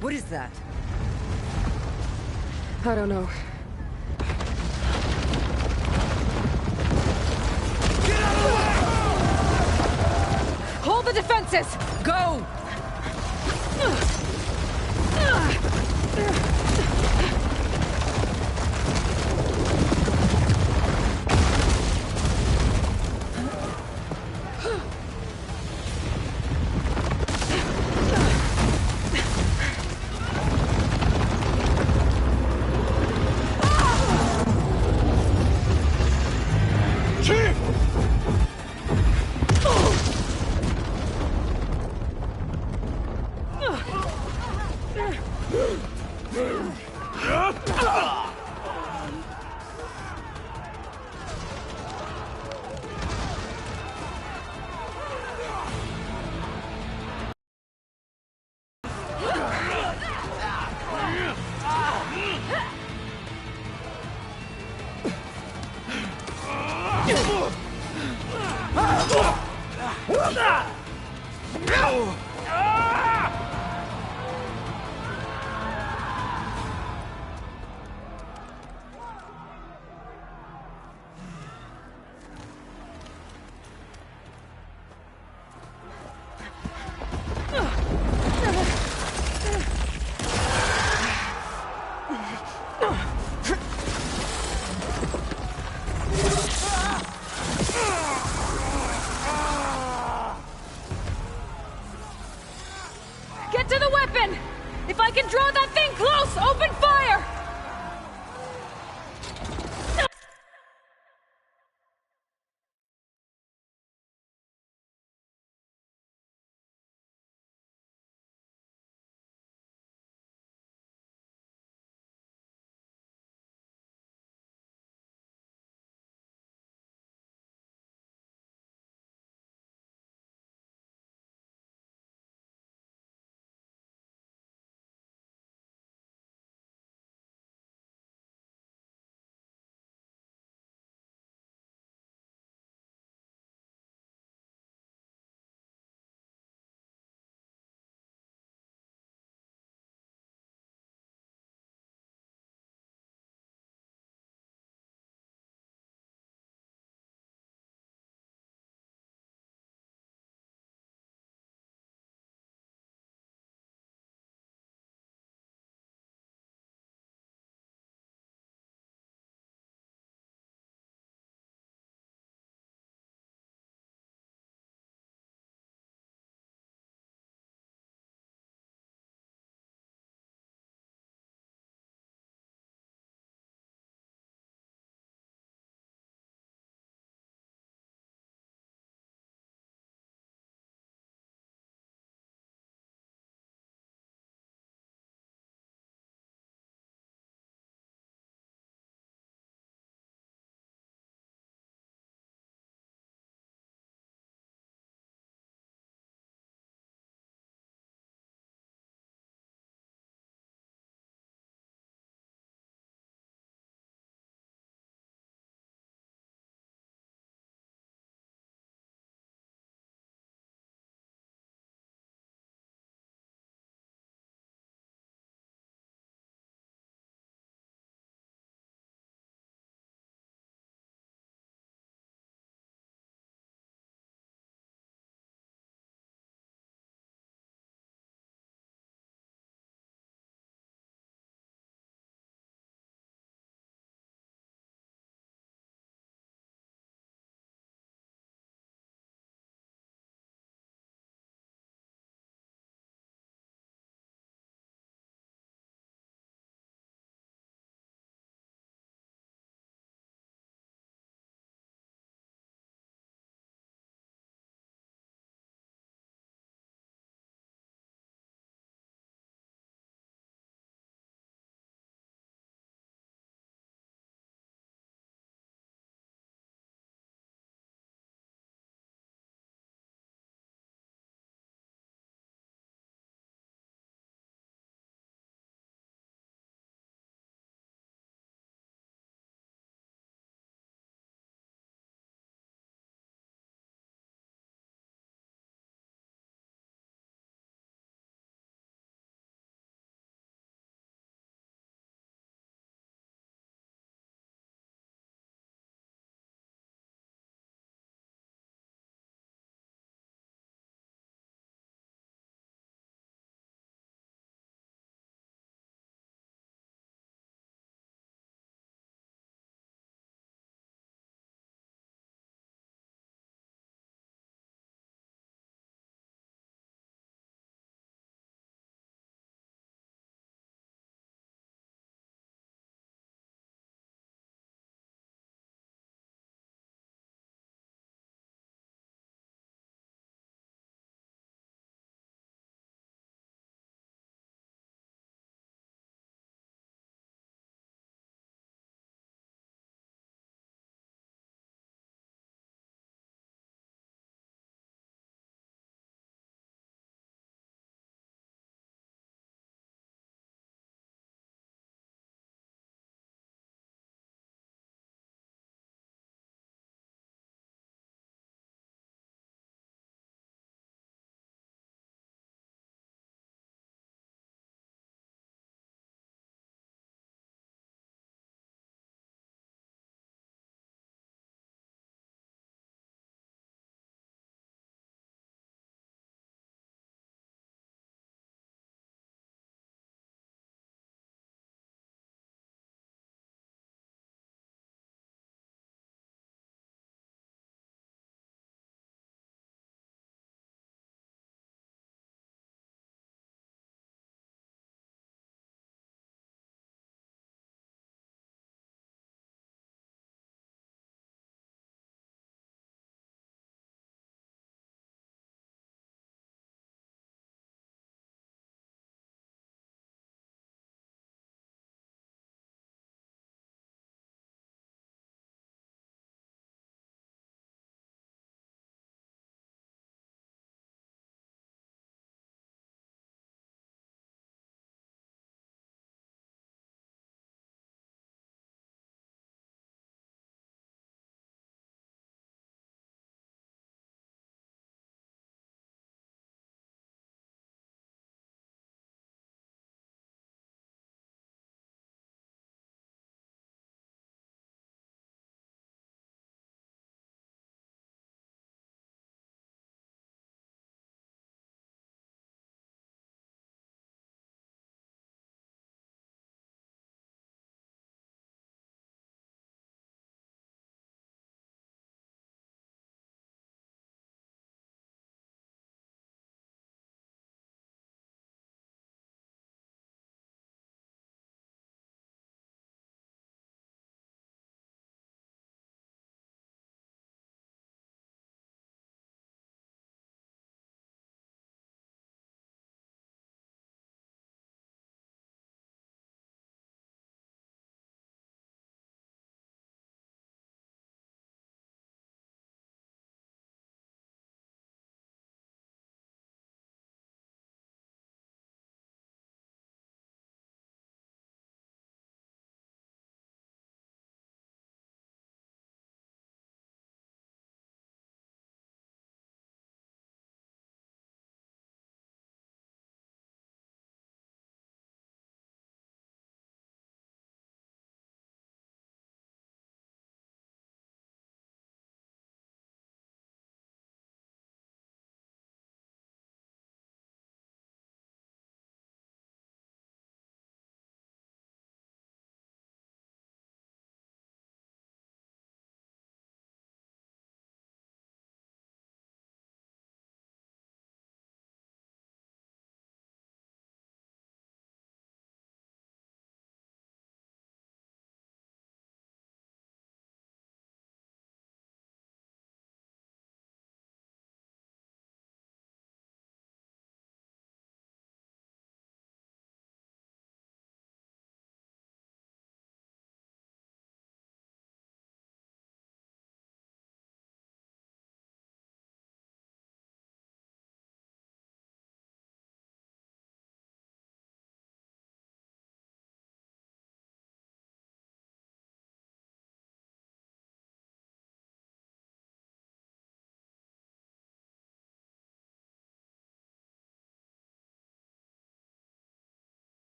What is that? I don't know. Hold the defenses! Go! Get to the weapon! If I can draw that thing close, open fire!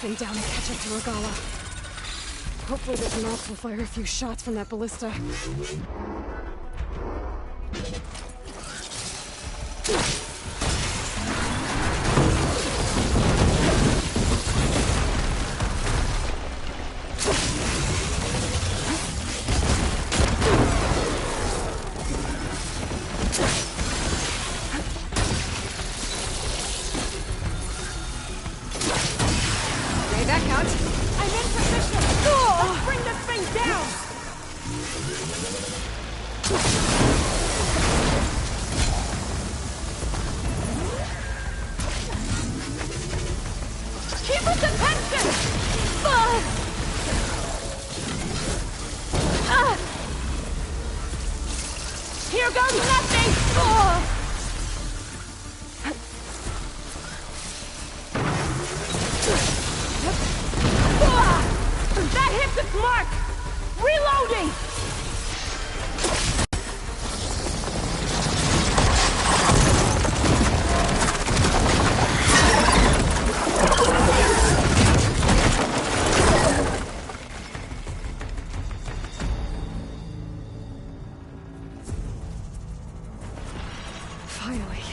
thing down and catch up to Regalla. Hopefully this mouse will fire a few shots from that ballista. Here goes nothing! That hits its mark! Reloading! Finally.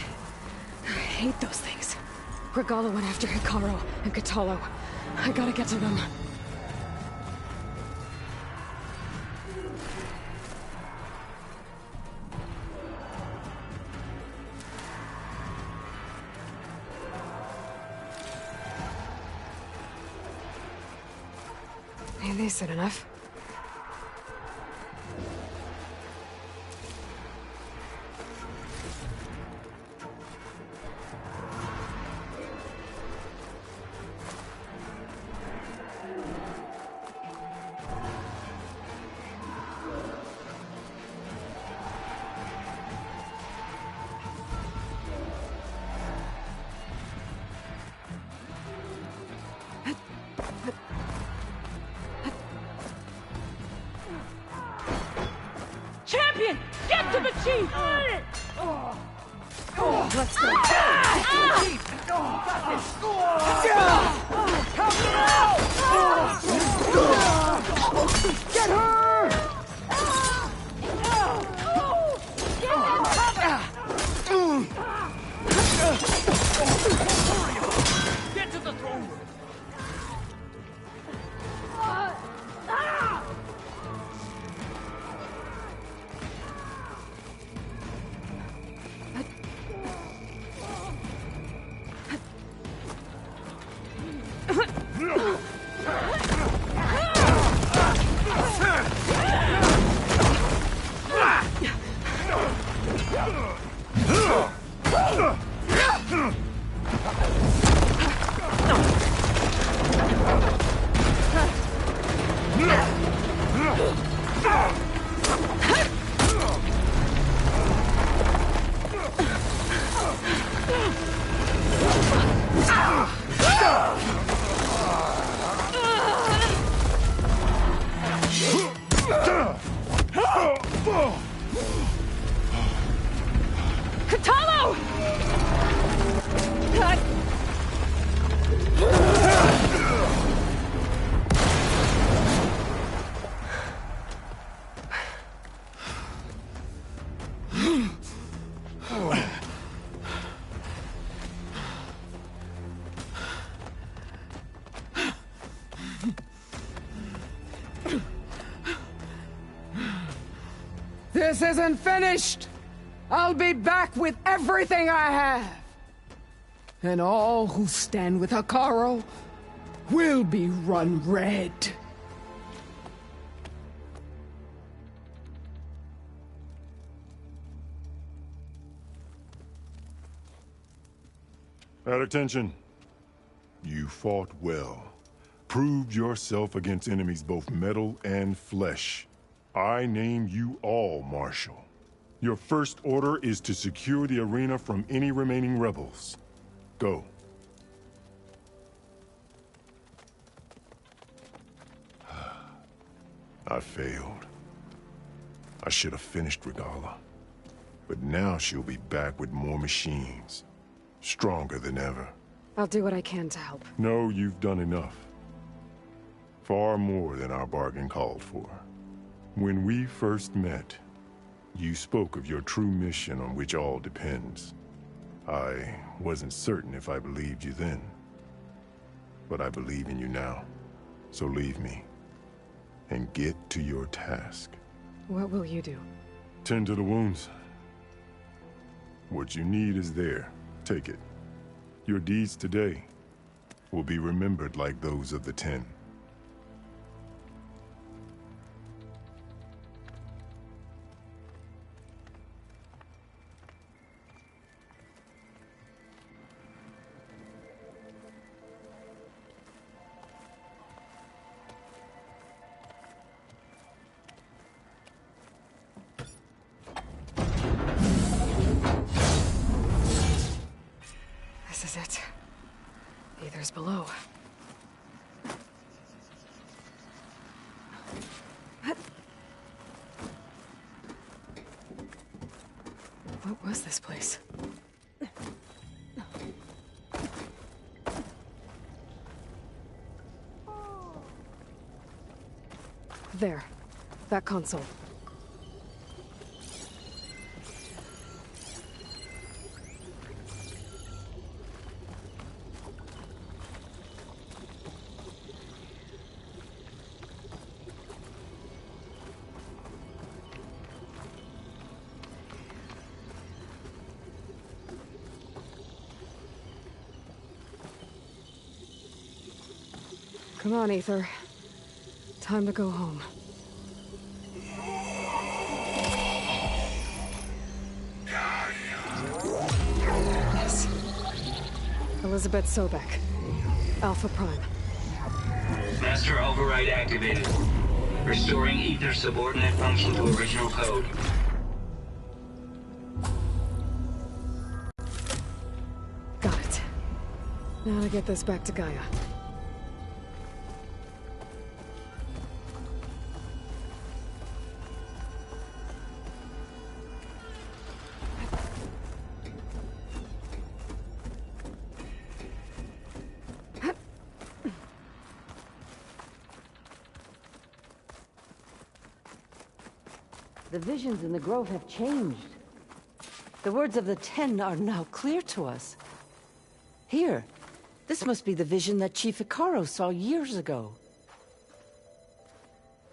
I hate those things. Regalla went after Hekarro and Kotallo. I gotta get to them. Ain't they said enough? Champion! Get to the chief! Let's go. Get her! Get to the throne room! Kotallo! This isn't finished! I'll be back with everything I have! And all who stand with Hekarro will be run red. At attention. You fought well. Proved yourself against enemies both metal and flesh. I name you all Marshal. Your first order is to secure the arena from any remaining rebels. Go. I failed. I should have finished Regalla. But now she'll be back with more machines. Stronger than ever. I'll do what I can to help. No, you've done enough. Far more than our bargain called for. When we first met, you spoke of your true mission on which all depends. I wasn't certain if I believed you then, but I believe in you now. So leave me, and get to your task. What will you do? Tend to the wounds. What you need is there. Take it. Your deeds today will be remembered like those of the Ten. This is it. Aether's below. What was this place? There. That console. Come on, Aether. Time to go home. Yes. Elizabeth Sobek. Alpha Prime. Master override activated. Restoring Aether's subordinate function to original code. Got it. Now to get this back to Gaia. The visions in the Grove have changed. The words of the Ten are now clear to us. Here, this must be the vision that Chief Hekarro saw years ago.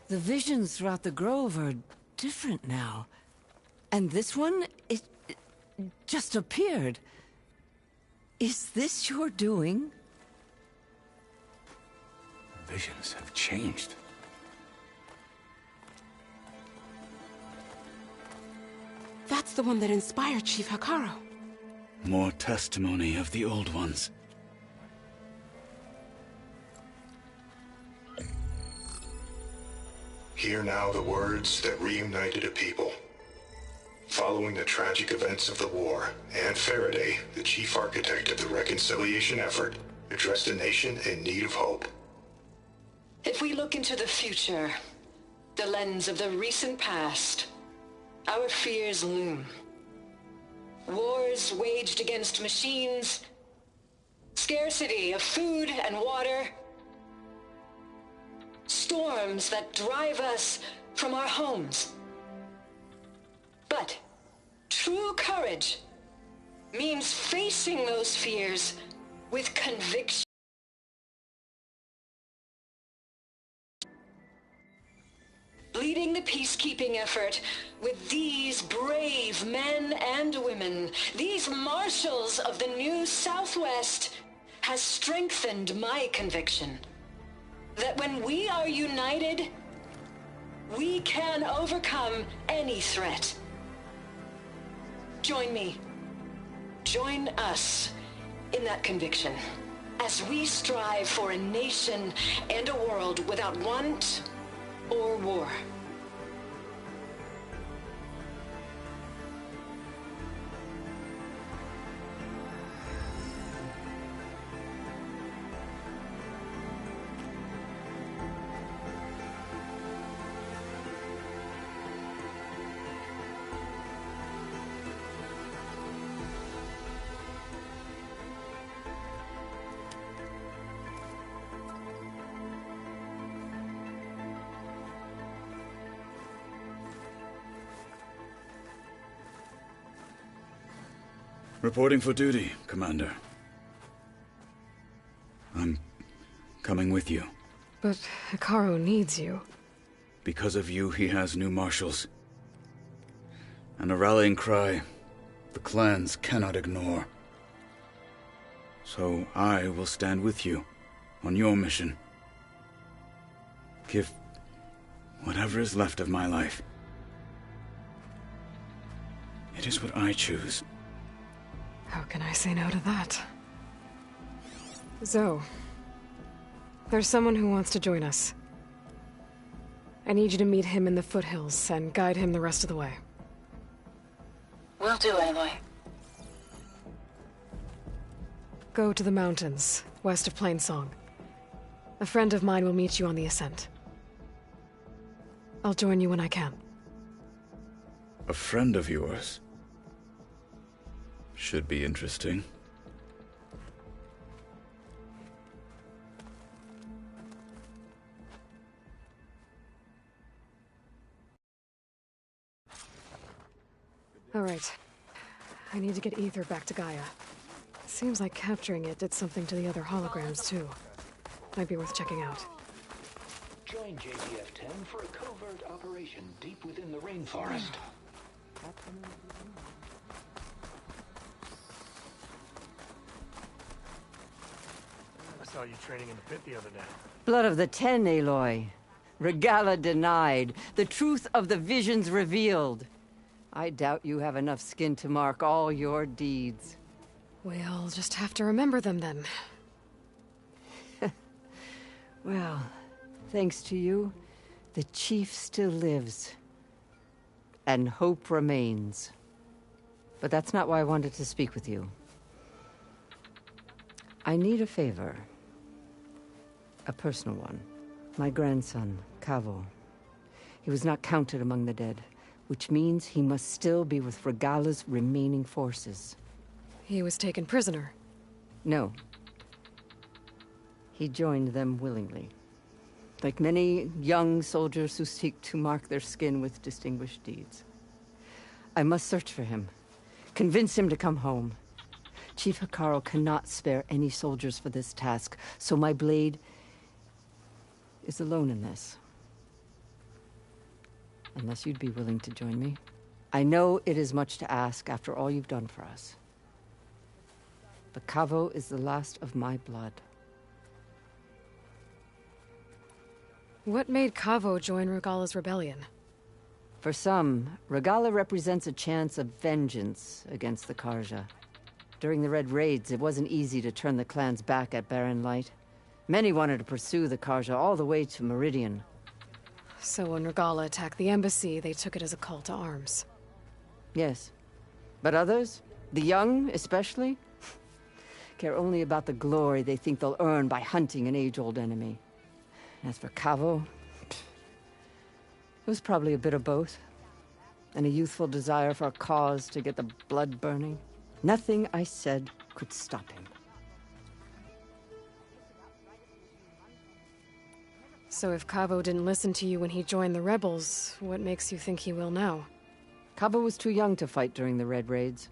The visions throughout the Grove are different now. And this one, it just appeared. Is this your doing? Visions have changed. That's the one that inspired Chief Hekarro. More testimony of the old ones. Hear now the words that reunited a people. Following the tragic events of the war, Anne Faraday, the chief architect of the reconciliation effort, addressed a nation in need of hope. If we look into the future, the lens of the recent past, our fears loom. Wars waged against machines, scarcity of food and water, storms that drive us from our homes. But true courage means facing those fears with conviction. Leading the peacekeeping effort with these brave men and women, these marshals of the new Southwest, has strengthened my conviction that when we are united, we can overcome any threat. Join me. Join us in that conviction as we strive for a nation and a world without want or war. Reporting for duty, Commander. I'm coming with you. But Hekarro needs you. Because of you, he has new marshals. And a rallying cry the clans cannot ignore. So I will stand with you on your mission. Give whatever is left of my life. It is what I choose. How can I say no to that? Zoe, there's someone who wants to join us. I need you to meet him in the foothills and guide him the rest of the way. Will do, Aloy. Go to the mountains, west of Plainsong. A friend of mine will meet you on the ascent. I'll join you when I can. A friend of yours? Should be interesting. All right. I need to get Ether back to Gaia. Seems like capturing it did something to the other holograms, too. Might be worth checking out. Join JTF-10 for a covert operation deep within the rainforest. I saw you training in the pit the other day. Blood of the Ten, Aloy. Regalla denied. The truth of the visions revealed. I doubt you have enough skin to mark all your deeds. We'll just have to remember them then. Well, thanks to you, the Chief still lives. And hope remains. But that's not why I wanted to speak with you. I need a favor. A personal one. My grandson, Kavo. He was not counted among the dead, which means he must still be with Regalla's remaining forces. He was taken prisoner? No. He joined them willingly. Like many young soldiers who seek to mark their skin with distinguished deeds. I must search for him. Convince him to come home. Chief Hekarro cannot spare any soldiers for this task, so my blade is alone in this. Unless you'd be willing to join me. I know it is much to ask after all you've done for us. But Kavo is the last of my blood. What made Kavo join Regalla's rebellion? For some, Regalla represents a chance of vengeance against the Carja. During the Red Raids, it wasn't easy to turn the clans back at Barren Light. Many wanted to pursue the Carja all the way to Meridian. So when Regalla attacked the embassy, they took it as a call to arms. Yes. But others, the young especially, care only about the glory they think they'll earn by hunting an age-old enemy. As for Kavo, it was probably a bit of both. And a youthful desire for a cause to get the blood burning. Nothing I said could stop him. So if Kavo didn't listen to you when he joined the rebels, what makes you think he will now? Kavo was too young to fight during the Red Raids.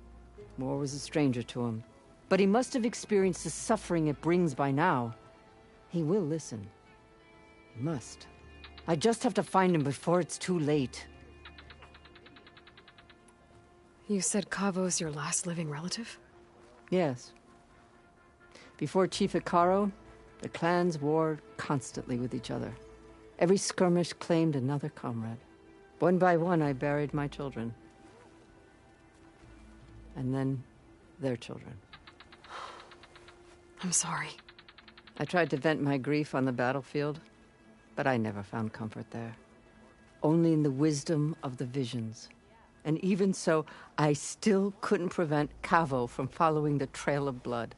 War was a stranger to him. But he must have experienced the suffering it brings by now. He will listen. He must. I just have to find him before it's too late. You said Kavo's your last living relative? Yes. Before Chief Hekarro, the clans warred constantly with each other. Every skirmish claimed another comrade. One by one, I buried my children. And then, their children. I'm sorry. I tried to vent my grief on the battlefield, but I never found comfort there. Only in the wisdom of the visions. And even so, I still couldn't prevent Kavo from following the trail of blood.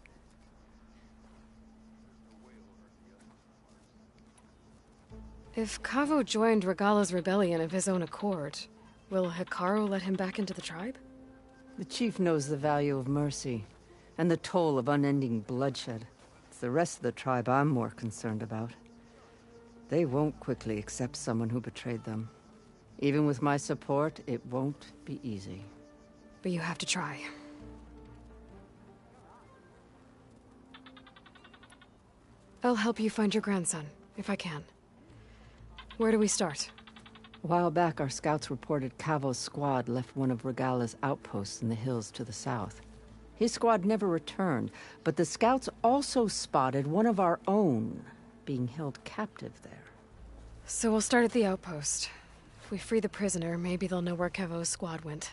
If Kavo joined Regalla's rebellion of his own accord, will Hekarro let him back into the tribe? The chief knows the value of mercy, and the toll of unending bloodshed. It's the rest of the tribe I'm more concerned about. They won't quickly accept someone who betrayed them. Even with my support, it won't be easy. But you have to try. I'll help you find your grandson, if I can. Where do we start? A while back, our scouts reported Cavo's squad left one of Regala's outposts in the hills to the south. His squad never returned, but the scouts also spotted one of our own being held captive there. So we'll start at the outpost. If we free the prisoner, maybe they'll know where Cavo's squad went.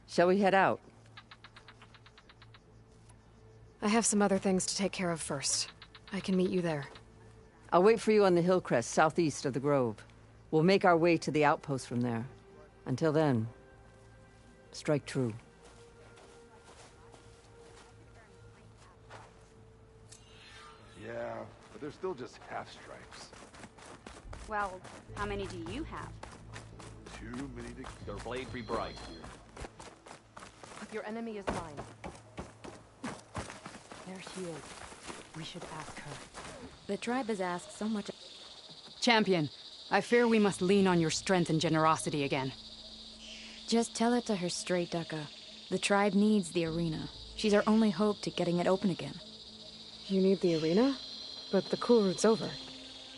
Shall we head out? I have some other things to take care of first. I can meet you there. I'll wait for you on the hill crest southeast of the grove. We'll make our way to the outpost from there. Until then, strike true. Yeah, but they're still just half stripes. Well, how many do you have? Too many to... Their blade be bright. Your enemy is mine. There she is. We should ask her. The tribe has asked so much... Champion, I fear we must lean on your strength and generosity again. Just tell it to her straight, Ducka. The tribe needs the arena. She's our only hope to getting it open again. You need the arena? But the cool route's over.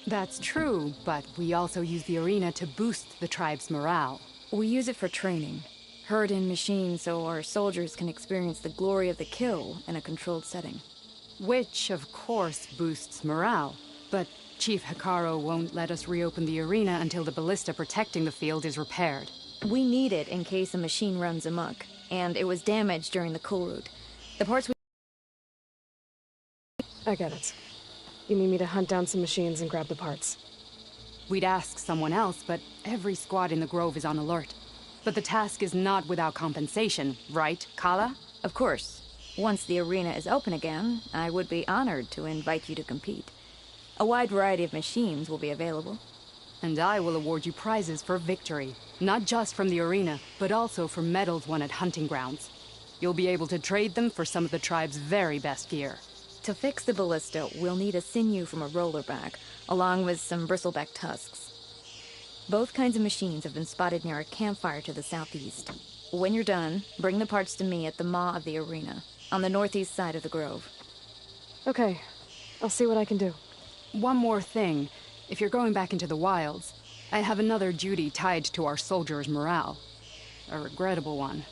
That's true, but we also use the arena to boost the tribe's morale. We use it for training. Herd in machines so our soldiers can experience the glory of the kill in a controlled setting. Which, of course, boosts morale. But Chief Hekarro won't let us reopen the arena until the ballista protecting the field is repaired. We need it in case a machine runs amok, and it was damaged during the cool route. The parts we... I get it. You need me to hunt down some machines and grab the parts. We'd ask someone else, but every squad in the Grove is on alert. But the task is not without compensation, right, Kala? Of course. Once the arena is open again, I would be honored to invite you to compete. A wide variety of machines will be available. And I will award you prizes for victory. Not just from the arena, but also for medals won at hunting grounds. You'll be able to trade them for some of the tribe's very best gear. To fix the ballista, we'll need a sinew from a rollerback, along with some bristleback tusks. Both kinds of machines have been spotted near a campfire to the southeast. When you're done, bring the parts to me at the maw of the arena, on the northeast side of the grove. Okay. I'll see what I can do. One more thing. If you're going back into the wilds, I have another duty tied to our soldiers' morale. A regrettable one.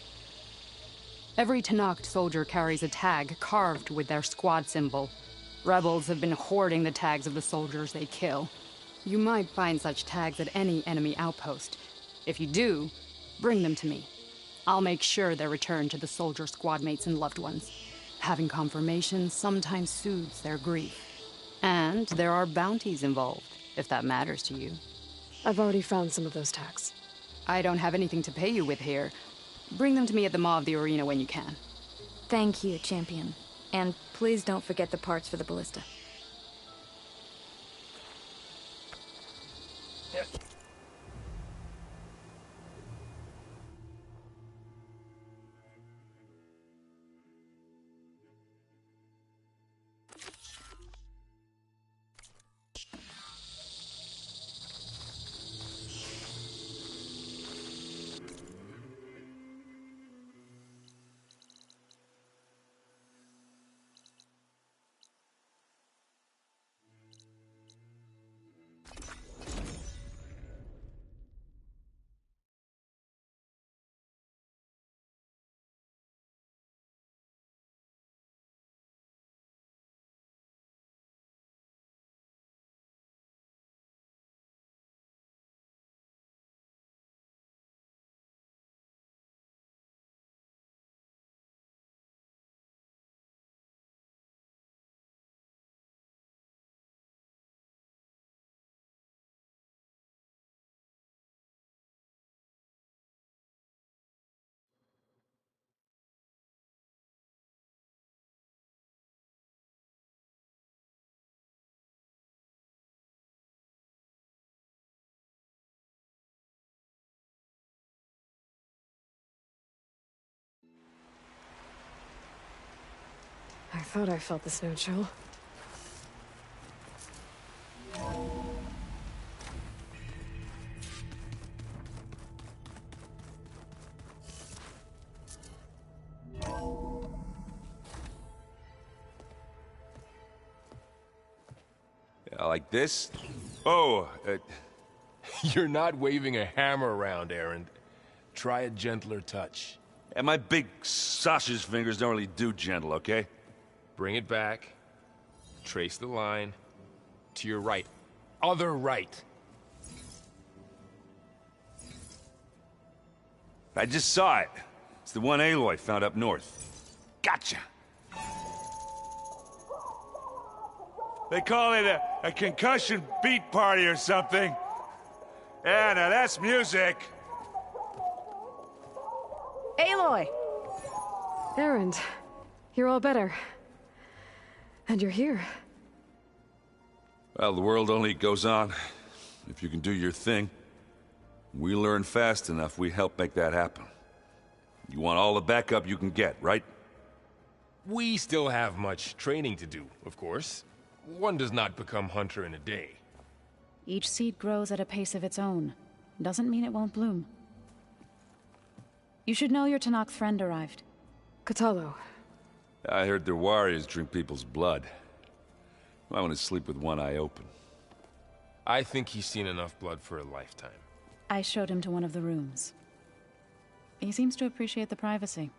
Every Tenakth soldier carries a tag carved with their squad symbol. Rebels have been hoarding the tags of the soldiers they kill. You might find such tags at any enemy outpost. If you do, bring them to me. I'll make sure they're returned to the soldier squad mates and loved ones. Having confirmation sometimes soothes their grief. And there are bounties involved, if that matters to you. I've already found some of those tags. I don't have anything to pay you with here. Bring them to me at the maw of the arena when you can. Thank you, Champion. And please don't forget the parts for the ballista. I thought I felt the snow chill. Like this? Oh, You're not waving a hammer around, Erend. Try a gentler touch. and my big sausage fingers don't really do gentle, okay? Bring it back. Trace the line. To your right. Other right. I just saw it. It's the one Aloy found up north. Gotcha! They call it a concussion beat party or something. Yeah, now that's music. Aloy! Erend, you're all better. And you're here. Well, the world only goes on if you can do your thing. We learn fast enough, we help make that happen. You want all the backup you can get, right? We still have much training to do, of course. One does not become hunter in a day. Each seed grows at a pace of its own. Doesn't mean it won't bloom. You should know your Tenakth friend arrived. Kotallo. I heard their warriors drink people's blood. I want to sleep with one eye open. I think he's seen enough blood for a lifetime. I showed him to one of the rooms. He seems to appreciate the privacy.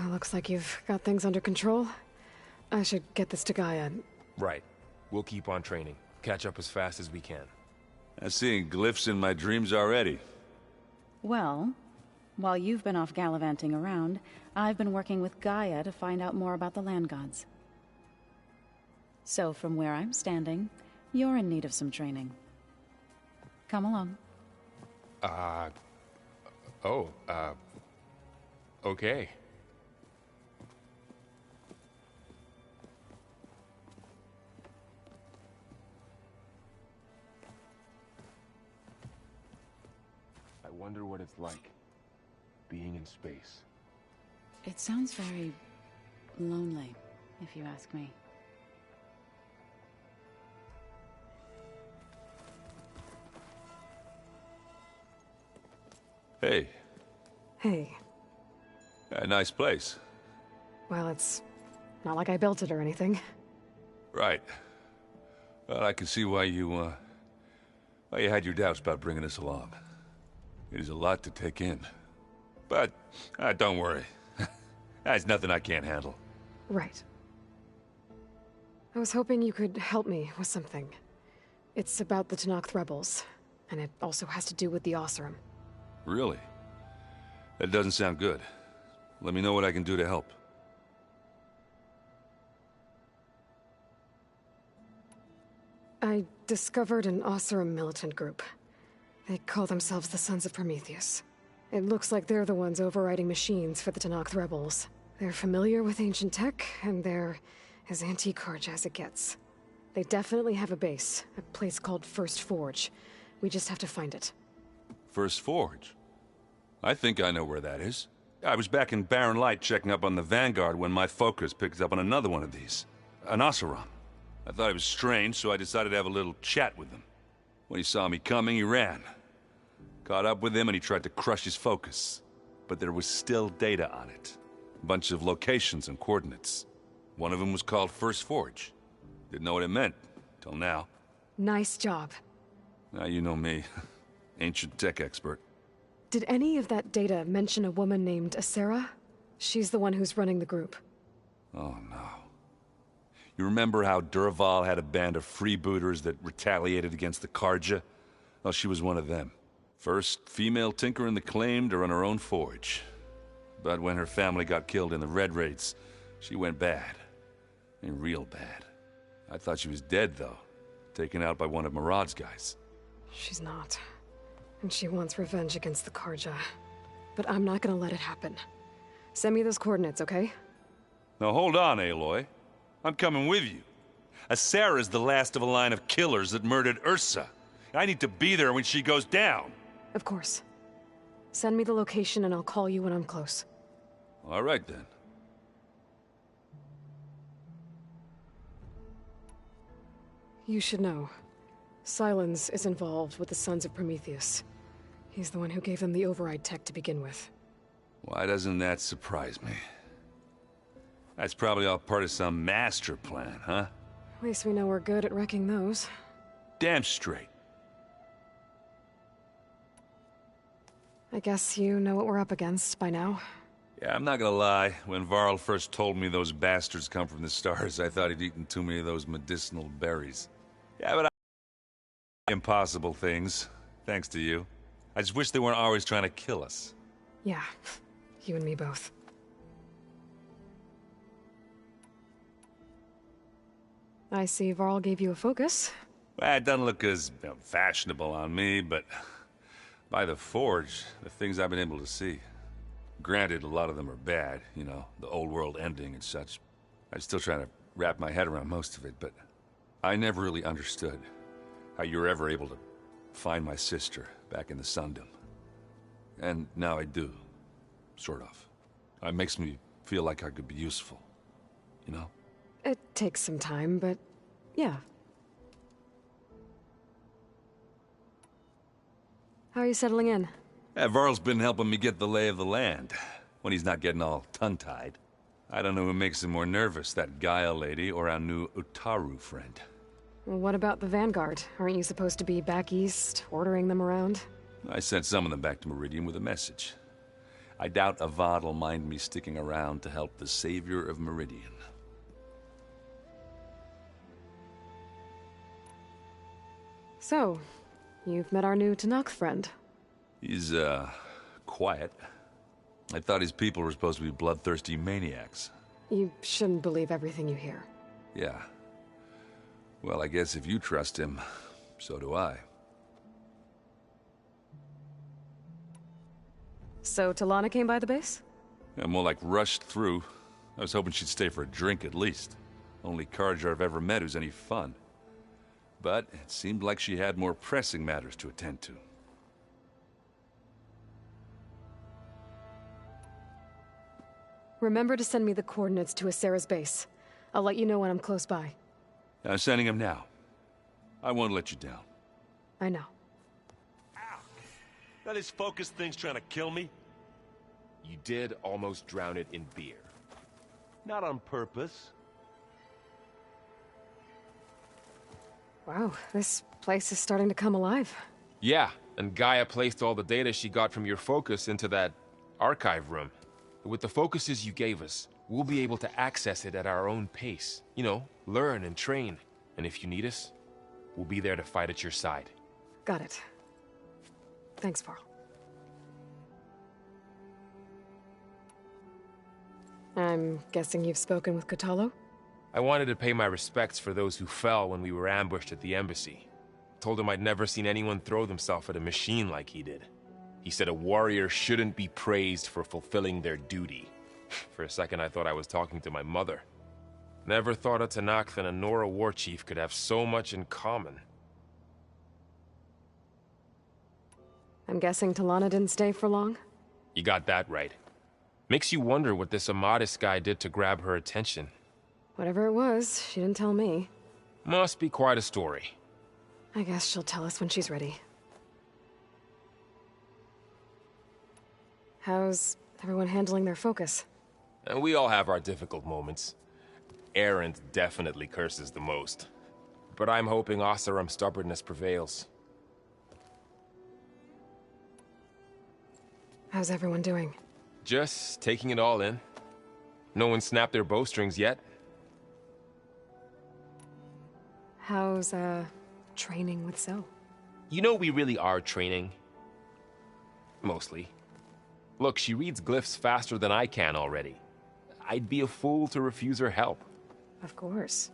Looks like you've got things under control. I should get this to Gaia. Right. We'll keep on training. Catch up as fast as we can. I'm seeing glyphs in my dreams already. Well, while you've been off gallivanting around, I've been working with Gaia to find out more about the land gods. So from where I'm standing, you're in need of some training. Come along. Okay. I wonder what it's like, being in space. It sounds very lonely, if you ask me. Hey. Hey. A nice place. Well, it's not like I built it or anything. Right. Well, I can see why you had your doubts about bringing us along. It is a lot to take in. But, don't worry. That's nothing I can't handle. Right. I was hoping you could help me with something. It's about the Tenakth rebels, and it also has to do with the Oseram. Really? That doesn't sound good. Let me know what I can do to help. I discovered an Oseram militant group. They call themselves the Sons of Prometheus. It looks like they're the ones overriding machines for the Tenakth rebels. They're familiar with ancient tech, and they're as anti-Carja as it gets. They definitely have a base, a place called First Forge. We just have to find it. First Forge? I think I know where that is. I was back in Barren Light checking up on the Vanguard when my focus picked up on another one of these. An Oseram. I thought it was strange, so I decided to have a little chat with him. When he saw me coming, he ran. Caught up with him and he tried to crush his focus. But there was still data on it. A bunch of locations and coordinates. One of them was called First Forge. Didn't know what it meant, till now. Nice job. Now you know me. Ancient tech expert. Did any of that data mention a woman named Asera? She's the one who's running the group. Oh no. You remember how Durval had a band of freebooters that retaliated against the Carja? Well, she was one of them. First female tinker in the claim to run her own forge. But when her family got killed in the Red Raids, she went bad. I mean, real bad. I thought she was dead, though. Taken out by one of Murad's guys. She's not. And she wants revenge against the Carja. But I'm not gonna let it happen. Send me those coordinates, okay? Now hold on, Aloy. I'm coming with you. Asera's the last of a line of killers that murdered Ursa. I need to be there when she goes down. Of course. Send me the location and I'll call you when I'm close. All right, then. You should know. Sylens is involved with the Sons of Prometheus. He's the one who gave them the override tech to begin with. Why doesn't that surprise me? That's probably all part of some master plan, huh? At least we know we're good at wrecking those. Damn straight. I guess you know what we're up against by now. Yeah, I'm not gonna lie. When Varl first told me those bastards come from the stars, I thought he'd eaten too many of those medicinal berries. Yeah, but impossible things, thanks to you. I just wish they weren't always trying to kill us. Yeah, you and me both. I see Varl gave you a focus. Well, it doesn't look as fashionable on me, but by the Forge, the things I've been able to see. Granted, a lot of them are bad, you know, the old world ending and such. I'm still trying to wrap my head around most of it, but I never really understood how you were ever able to find my sister back in the Sundom. And now I do, sort of. It makes me feel like I could be useful, you know? It takes some time, but yeah. How are you settling in? Yeah, Varl's been helping me get the lay of the land, when he's not getting all tongue-tied. I don't know who makes him more nervous, that Gaia lady or our new Utaru friend. Well, what about the Vanguard? Aren't you supposed to be back east, ordering them around? I sent some of them back to Meridian with a message. I doubt Avad will mind me sticking around to help the savior of Meridian. So, you've met our new Tenakth friend. He's, quiet. I thought his people were supposed to be bloodthirsty maniacs. You shouldn't believe everything you hear. Yeah. Well, I guess if you trust him, so do I. So, Talana came by the base? Yeah, more like rushed through. I was hoping she'd stay for a drink at least. Only Carja I've ever met who's any fun. But it seemed like she had more pressing matters to attend to. Remember to send me the coordinates to Asera's base. I'll let you know when I'm close by. I'm sending him now. I won't let you down. I know. That this focus thing's trying to kill me? You did almost drown it in beer. Not on purpose. Wow, this place is starting to come alive. Yeah, and Gaia placed all the data she got from your focus into that archive room. With the focuses you gave us, we'll be able to access it at our own pace. You know, learn and train. And if you need us, we'll be there to fight at your side. Got it. Thanks, Varl. I'm guessing you've spoken with Kotallo? I wanted to pay my respects for those who fell when we were ambushed at the embassy. Told him I'd never seen anyone throw themselves at a machine like he did. He said a warrior shouldn't be praised for fulfilling their duty. For a second I thought I was talking to my mother. Never thought a Tenakth and a Nora war chief could have so much in common. I'm guessing Talana didn't stay for long? You got that right. Makes you wonder what this Amadis guy did to grab her attention. Whatever it was, she didn't tell me. Must be quite a story. I guess she'll tell us when she's ready. How's everyone handling their focus? And we all have our difficult moments. Erend definitely curses the most. But I'm hoping Oseram's stubbornness prevails. How's everyone doing? Just taking it all in. No one snapped their bowstrings yet. How's, training with Zoe? You know we really are training. Mostly. Look, she reads glyphs faster than I can already. I'd be a fool to refuse her help. Of course.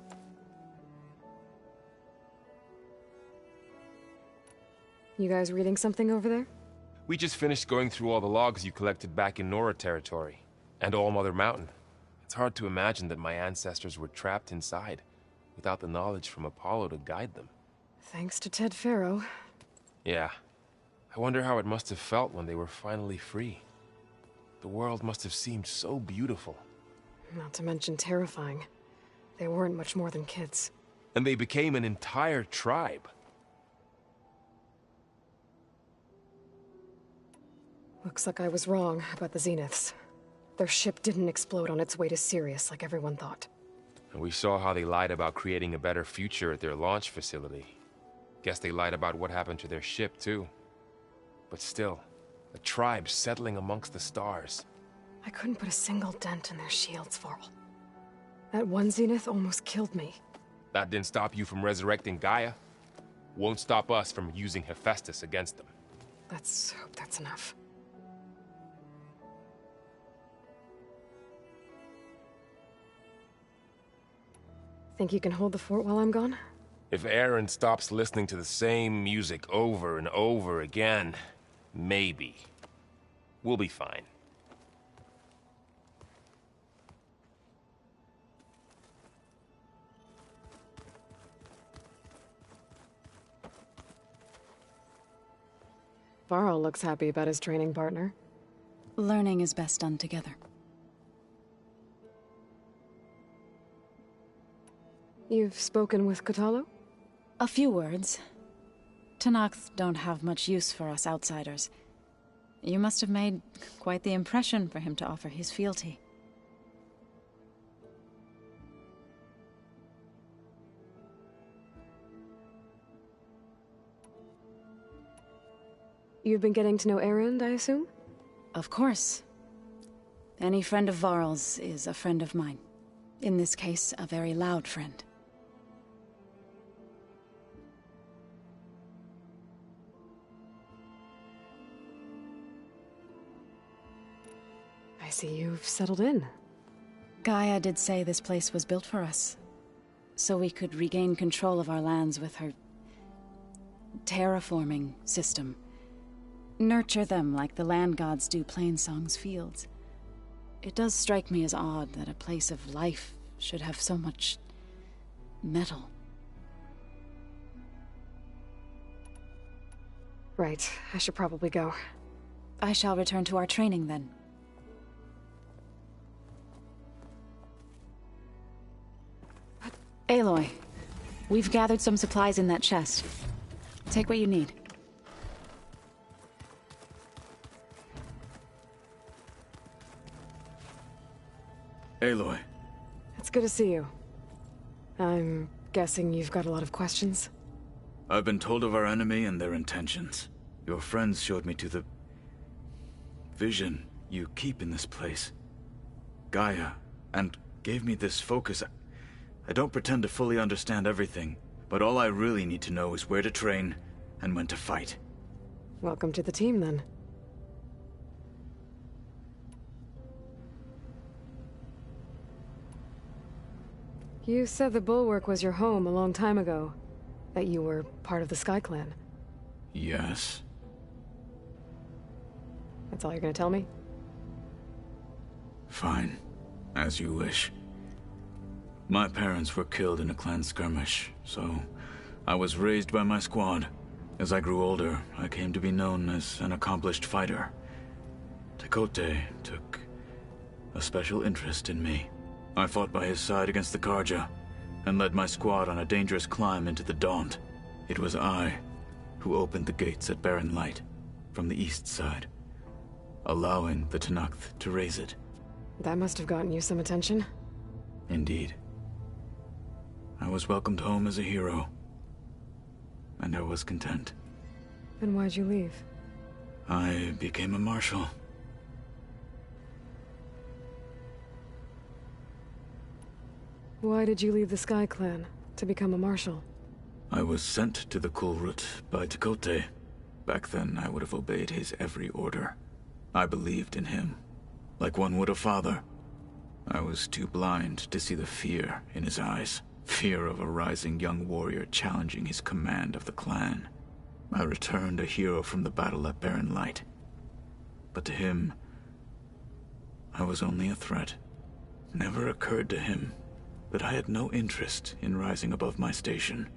You guys reading something over there? We just finished going through all the logs you collected back in Nora territory, and All Mother Mountain. It's hard to imagine that my ancestors were trapped inside, without the knowledge from Apollo to guide them. Thanks to Ted Faro. Yeah. I wonder how it must have felt when they were finally free. The world must have seemed so beautiful. Not to mention terrifying. They weren't much more than kids. And they became an entire tribe. Looks like I was wrong about the Zeniths. Their ship didn't explode on its way to Sirius like everyone thought. And we saw how they lied about creating a better future at their launch facility. Guess they lied about what happened to their ship, too. But still, a tribe settling amongst the stars. I couldn't put a single dent in their shields, Varl. That one Zenith almost killed me. That didn't stop you from resurrecting Gaia. Won't stop us from using Hephaestus against them. Let's hope that's enough. Think you can hold the fort while I'm gone? If Aaron stops listening to the same music over and over again, maybe. We'll be fine. Varl looks happy about his training partner. Learning is best done together. You've spoken with Kotallo? A few words. Tenakth don't have much use for us outsiders. You must have made quite the impression for him to offer his fealty. You've been getting to know Erend, I assume? Of course. Any friend of Varl's is a friend of mine. In this case, a very loud friend. I see you've settled in. Gaia did say this place was built for us, so we could regain control of our lands with her terraforming system. Nurture them like the land gods do Plainsong's fields. It does strike me as odd that a place of life should have so much metal. Right, I should probably go. I shall return to our training then. Aloy, we've gathered some supplies in that chest. Take what you need. Aloy. It's good to see you. I'm guessing you've got a lot of questions? I've been told of our enemy and their intentions. Your friends showed me to the vision you keep in this place, Gaia, and gave me this focus. I don't pretend to fully understand everything, but all I really need to know is where to train and when to fight. Welcome to the team, then. You said the Bulwark was your home a long time ago. That you were part of the Sky Clan. Yes. That's all you're gonna tell me? Fine. As you wish. My parents were killed in a clan skirmish, so I was raised by my squad. As I grew older, I came to be known as an accomplished fighter. Tekotteh took a special interest in me. I fought by his side against the Carja, and led my squad on a dangerous climb into the Daunt. It was I who opened the gates at Barren Light, from the east side, allowing the Tenakth to raise it. That must have gotten you some attention. Indeed. I was welcomed home as a hero, and I was content. Then why'd you leave? I became a marshal. Why did you leave the Sky Clan to become a marshal? I was sent to the Kulrut by Tekotteh. Back then, I would have obeyed his every order. I believed in him, like one would a father. I was too blind to see the fear in his eyes. Fear of a rising young warrior challenging his command of the clan. I returned a hero from the battle at Barren Light. But to him, I was only a threat. Never occurred to him that I had no interest in rising above my station.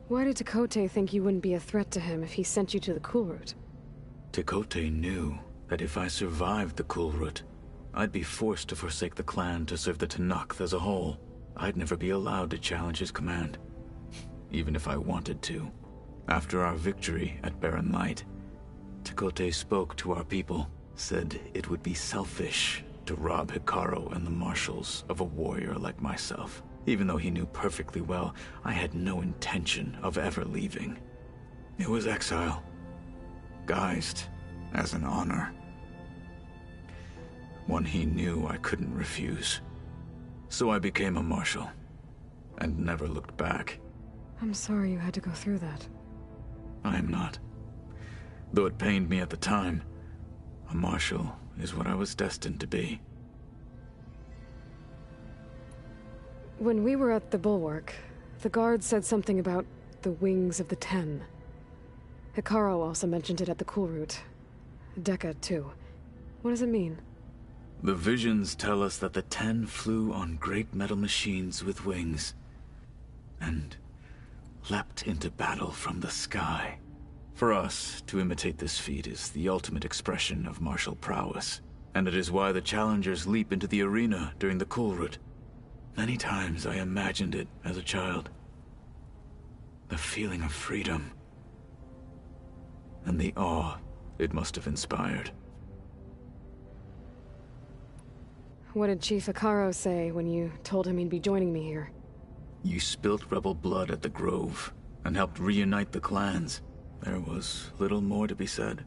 Why did Tekotteh think you wouldn't be a threat to him if he sent you to the Kulrut? Tekotteh knew that if I survived the Kulrut, I'd be forced to forsake the clan to serve the Tenakth as a whole. I'd never be allowed to challenge his command, even if I wanted to. After our victory at Barren Light, Tekotteh spoke to our people, said it would be selfish to rob Hikaru and the Marshals of a warrior like myself, even though he knew perfectly well I had no intention of ever leaving. It was exile, guised as an honor. One he knew I couldn't refuse. So I became a Marshal, and never looked back. I'm sorry you had to go through that. I am not. Though it pained me at the time, a Marshal is what I was destined to be. When we were at the Bulwark, the guard said something about the Wings of the Ten. Hikaru also mentioned it at the Cool Route. Dekka, too. What does it mean? The visions tell us that the Ten flew on great metal machines with wings, and leapt into battle from the sky. For us, to imitate this feat is the ultimate expression of martial prowess, and it is why the challengers leap into the arena during the Cool Route. Many times I imagined it as a child. The feeling of freedom, and the awe it must have inspired. What did Chief Hikaru say when you told him he'd be joining me here? You spilt rebel blood at the Grove, and helped reunite the clans. There was little more to be said.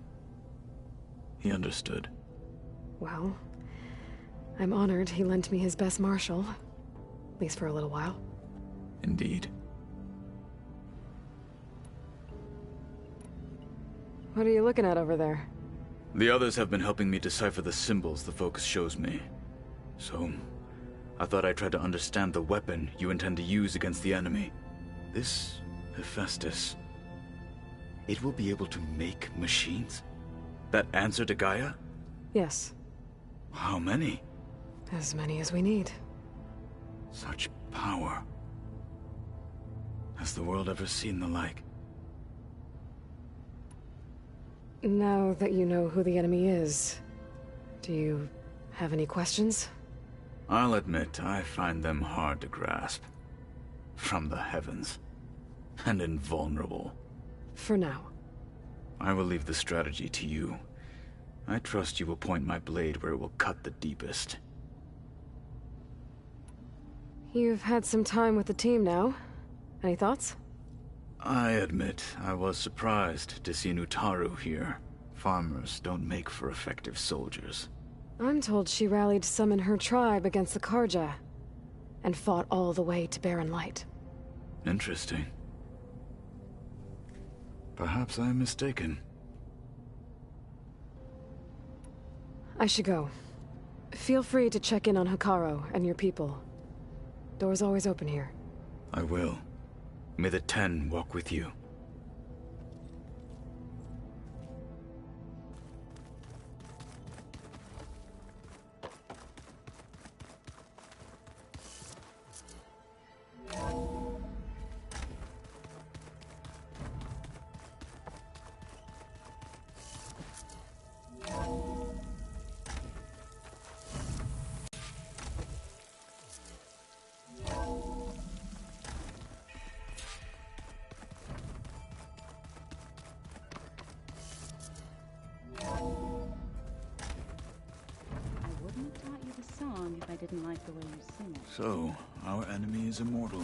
He understood. Well, I'm honored he lent me his best marshal. At least for a little while. Indeed. What are you looking at over there? The others have been helping me decipher the symbols the Focus shows me. So, I thought I'd try to understand the weapon you intend to use against the enemy. This Hephaestus, it will be able to make machines? That answer to Gaia? Yes. How many? As many as we need. Such power. Has the world ever seen the like? Now that you know who the enemy is, do you have any questions? I'll admit, I find them hard to grasp. From the heavens. And invulnerable. For now. I will leave the strategy to you. I trust you will point my blade where it will cut the deepest. You've had some time with the team now. Any thoughts? I admit, I was surprised to see Nutaru here. Farmers don't make for effective soldiers. I'm told she rallied some in her tribe against the Karja, and fought all the way to Barren Light. Interesting. Perhaps I am mistaken. I should go. Feel free to check in on Hikaru and your people. Door's always open here. I will. May the Ten walk with you. If I didn't like the way you sing it. So, our enemy is immortal.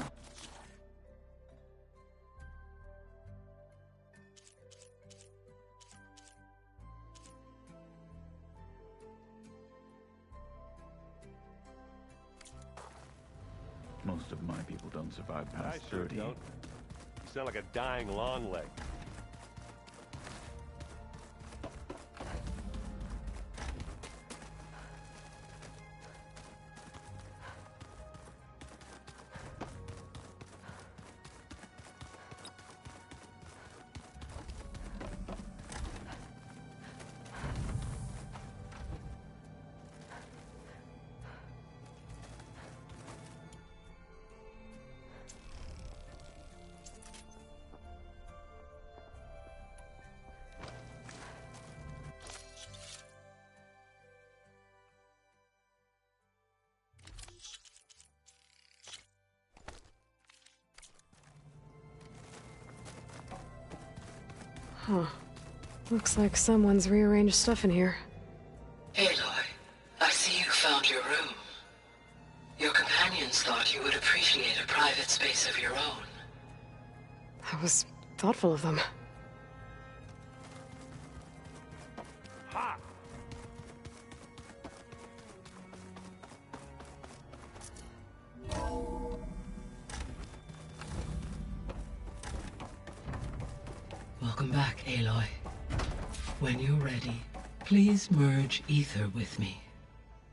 Most of my people don't survive past 30. Don't. You sound like a dying Longleg. Huh. Looks like someone's rearranged stuff in here. Aloy, I see you found thought you would appreciate a private space of your own. That was thoughtful of them. Ha! Welcome back, Aloy. When you're ready, please merge ether with me.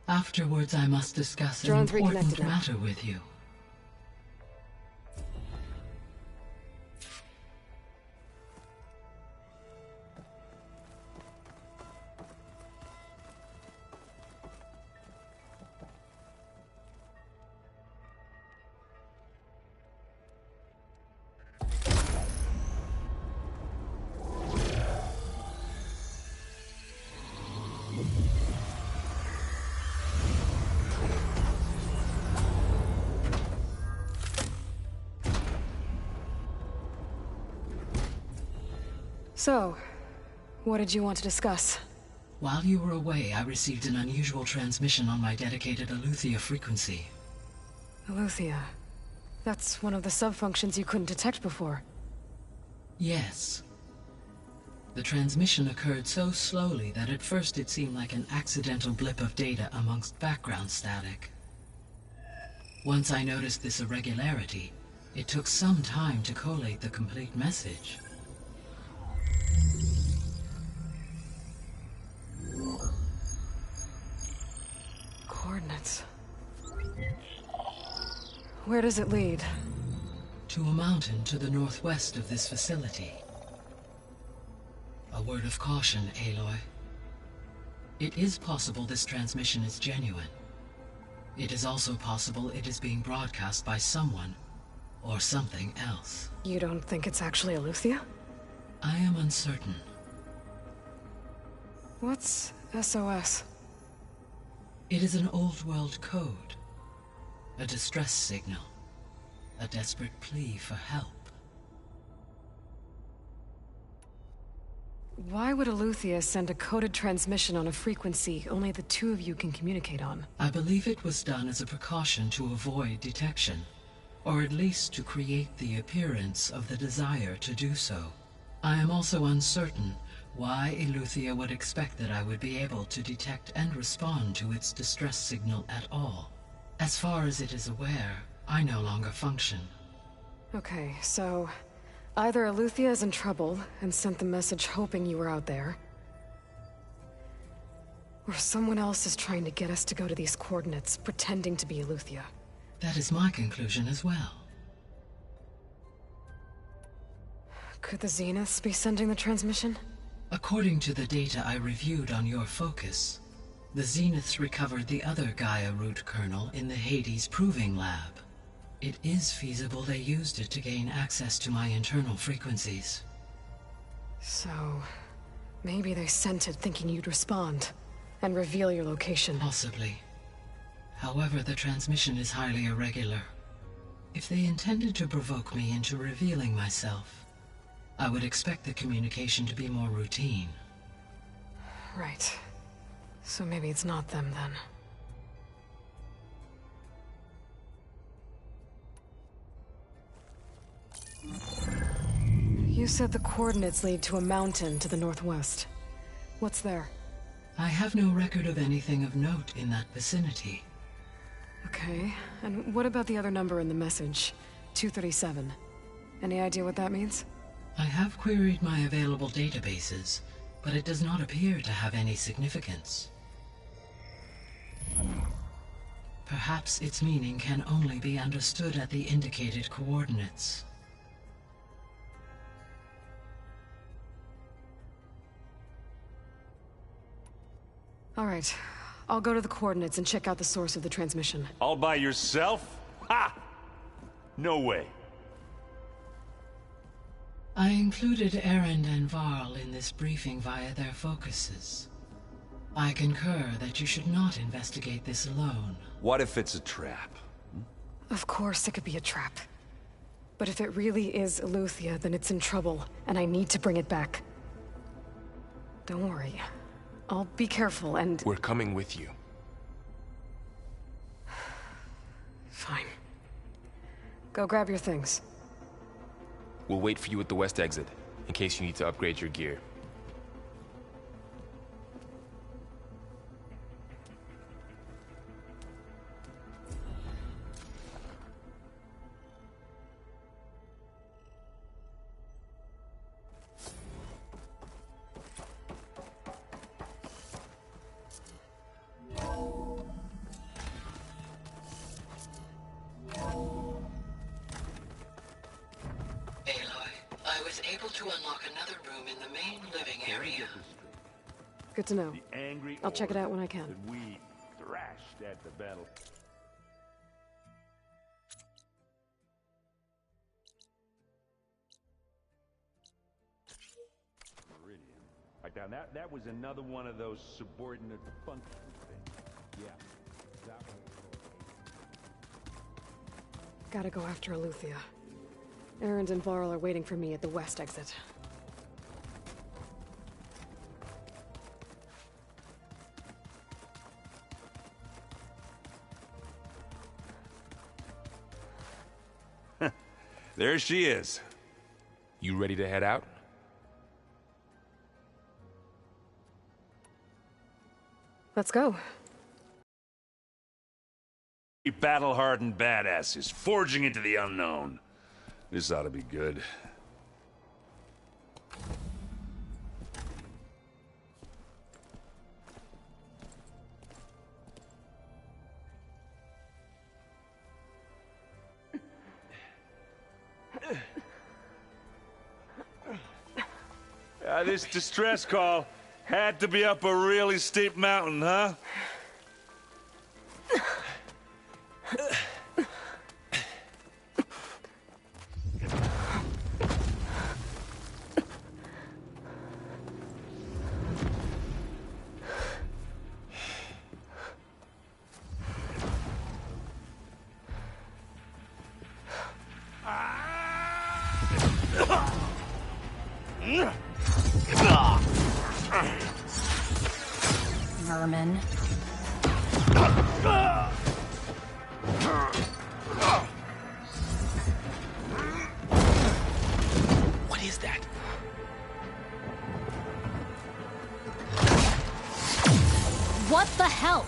Afterwards, I must discuss an Drone's important reconnected now. matter with you. So, what did you want to discuss? While you were away, I received an unusual transmission on my dedicated Eleuthia frequency. Eleuthia. That's one of the sub-functions you couldn't detect before. Yes. The transmission occurred so slowly that at first it seemed like an accidental blip of data amongst background static. Once I noticed this irregularity, it took some time to collate the complete message. Coordinates. Where does it lead? To a mountain to the northwest of this facility. A word of caution, Aloy. It is possible this transmission is genuine. It is also possible it is being broadcast by someone or something else. You don't think it's actually Eleuthia? I am uncertain. What's SOS? It is an old world code. A distress signal. A desperate plea for help. Why would Eleuthia send a coded transmission on a frequency only the two of you can communicate on? I believe it was done as a precaution to avoid detection, or at least to create the appearance of the desire to do so. I am also uncertain why Eleuthia would expect that I would be able to detect and respond to its distress signal at all. As far as it is aware, I no longer function. Okay, so either Eleuthia is in trouble and sent the message hoping you were out there, or someone else is trying to get us to go to these coordinates, pretending to be Eleuthia. That is my conclusion as well. Could the Zeniths be sending the transmission? According to the data I reviewed on your focus, the Zeniths recovered the other Gaia root kernel in the Hades Proving Lab. It is feasible they used it to gain access to my internal frequencies. So, maybe they sent it thinking you'd respond and reveal your location. Possibly. However, the transmission is highly irregular. If they intended to provoke me into revealing myself, I would expect the communication to be more routine. Right. So maybe it's not them then. You said the coordinates lead to a mountain to the northwest. What's there? I have no record of anything of note in that vicinity. Okay, and what about the other number in the message? 237. Any idea what that means? I have queried my available databases, but it does not appear to have any significance. Perhaps its meaning can only be understood at the indicated coordinates. All right, I'll go to the coordinates and check out the source of the transmission. All by yourself? Ha! No way. I included Erend and Varl in this briefing via their focuses. I concur that you should not investigate this alone. What if it's a trap? Of course it could be a trap. But if it really is Eleuthia, then it's in trouble, and I need to bring it back. Don't worry. I'll be careful and... We're coming with you. Fine. Go grab your things. We'll wait for you at the west exit, in case you need to upgrade your gear. Good to know. I'll check it out when I can. We thrashed at the battle. Meridian. Right down. That was another one of those subordinate function things. Yeah. That one. Gotta go after Eleuthia. Erend and Varl are waiting for me at the west exit. There she is. You ready to head out? Let's go. Battle-hardened badasses forging into the unknown. This ought to be good. This distress call had to be up a really steep mountain, huh? Vermin. What is that? What the hell?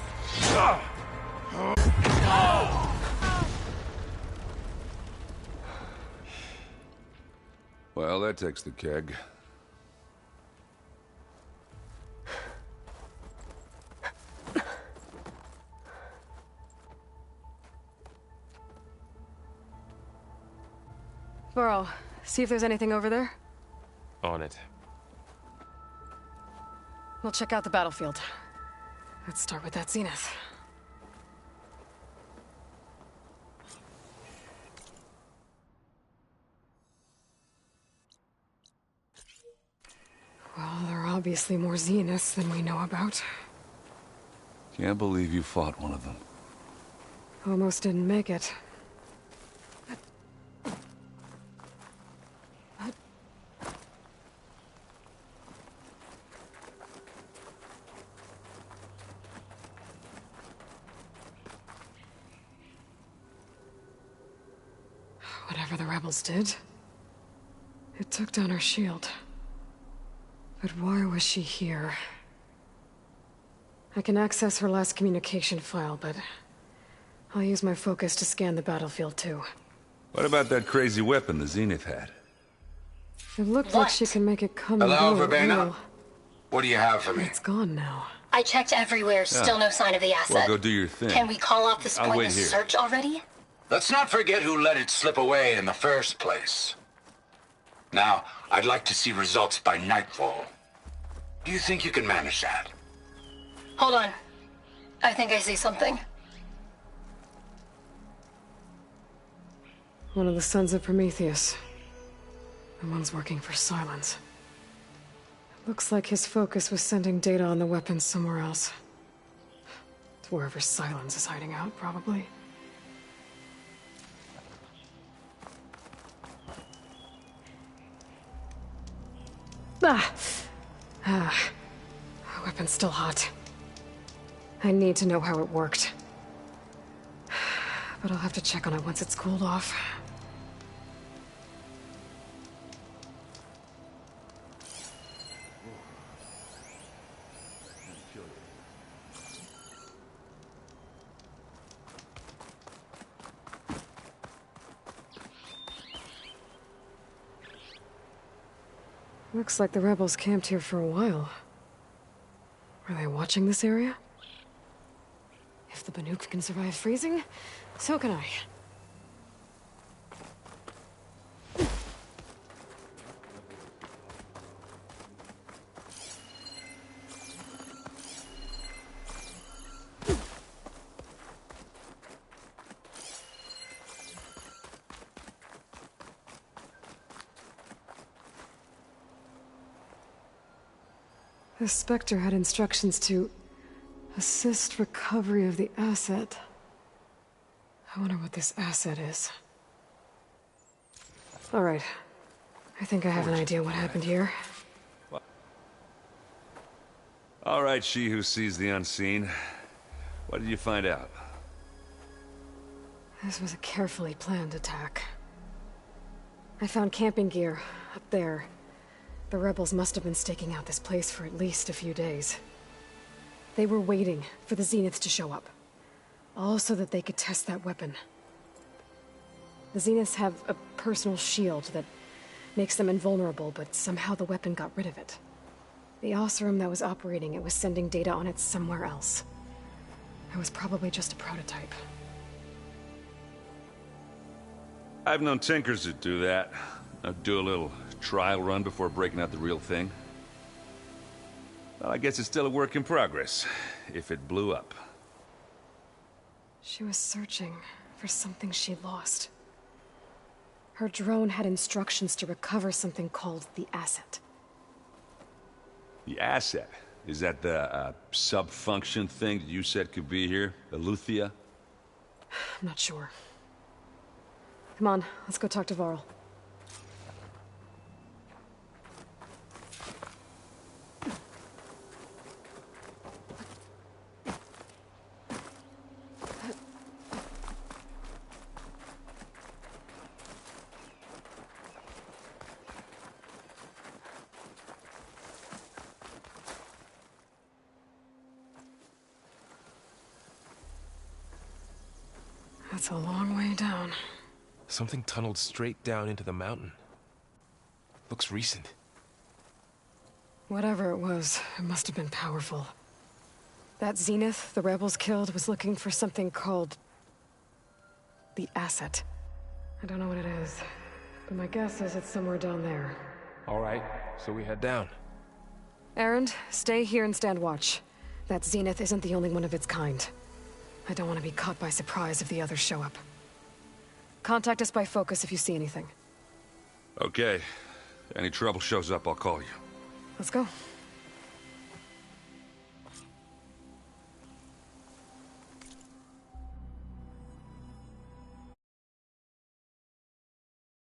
Well, that takes the keg. Varl, see if there's anything over there. On it. We'll check out the battlefield. Let's start with that zenith. Well, there are obviously more zeniths than we know about. Can't believe you fought one of them. Almost didn't make it. Whatever the rebels did, it took down our shield. But why was she here? I can access her last communication file, but I'll use my focus to scan the battlefield too. What about that crazy weapon the Zenith had? It looked like she can make it come and Hello, go at Verbena? will. What do you have for me? It's gone now. I checked everywhere, still no sign of the asset. Well, go do your thing. Can we call off this I'll wait pointless here. search already? Let's not forget who let it slip away in the first place. Now, I'd like to see results by nightfall. Do you think you can manage that? Hold on. I think I see something. One of the Sons of Prometheus. The one's working for Silence. It looks like his focus was sending data on the weapons somewhere else. To wherever Silence is hiding out, probably. The weapon's still hot. I need to know how it worked. But I'll have to check on it once it's cooled off. Looks like the rebels camped here for a while. Are they watching this area? If the Banuk can survive freezing, so can I. The Spectre had instructions to assist recovery of the asset. I wonder what this asset is. All right. I think I have an idea what happened here. All right, she who sees the unseen. What did you find out? This was a carefully planned attack. I found camping gear up there. The rebels must have been staking out this place for at least a few days. They were waiting for the Zeniths to show up. All so that they could test that weapon. The Zeniths have a personal shield that makes them invulnerable, but somehow the weapon got rid of it. The Oseram that was operating it was sending data on it somewhere else. It was probably just a prototype. I've known tinkers that do that. Do a little trial run before breaking out the real thing. Well, I guess it's still a work in progress, if it blew up. She was searching for something she lost. Her drone had instructions to recover something called the Asset. The Asset? Is that the sub-function thing that you said could be here? Eleuthia? I'm not sure. Come on, let's go talk to Varl. That's a long way down. Something tunneled straight down into the mountain. Looks recent. Whatever it was, it must have been powerful. That Zenith the rebels killed was looking for something called the Asset. I don't know what it is, but my guess is it's somewhere down there. All right, so we head down. Erend, stay here and stand watch. That Zenith isn't the only one of its kind. I don't want to be caught by surprise if the others show up. Contact us by focus if you see anything. Okay. If any trouble shows up, I'll call you. Let's go.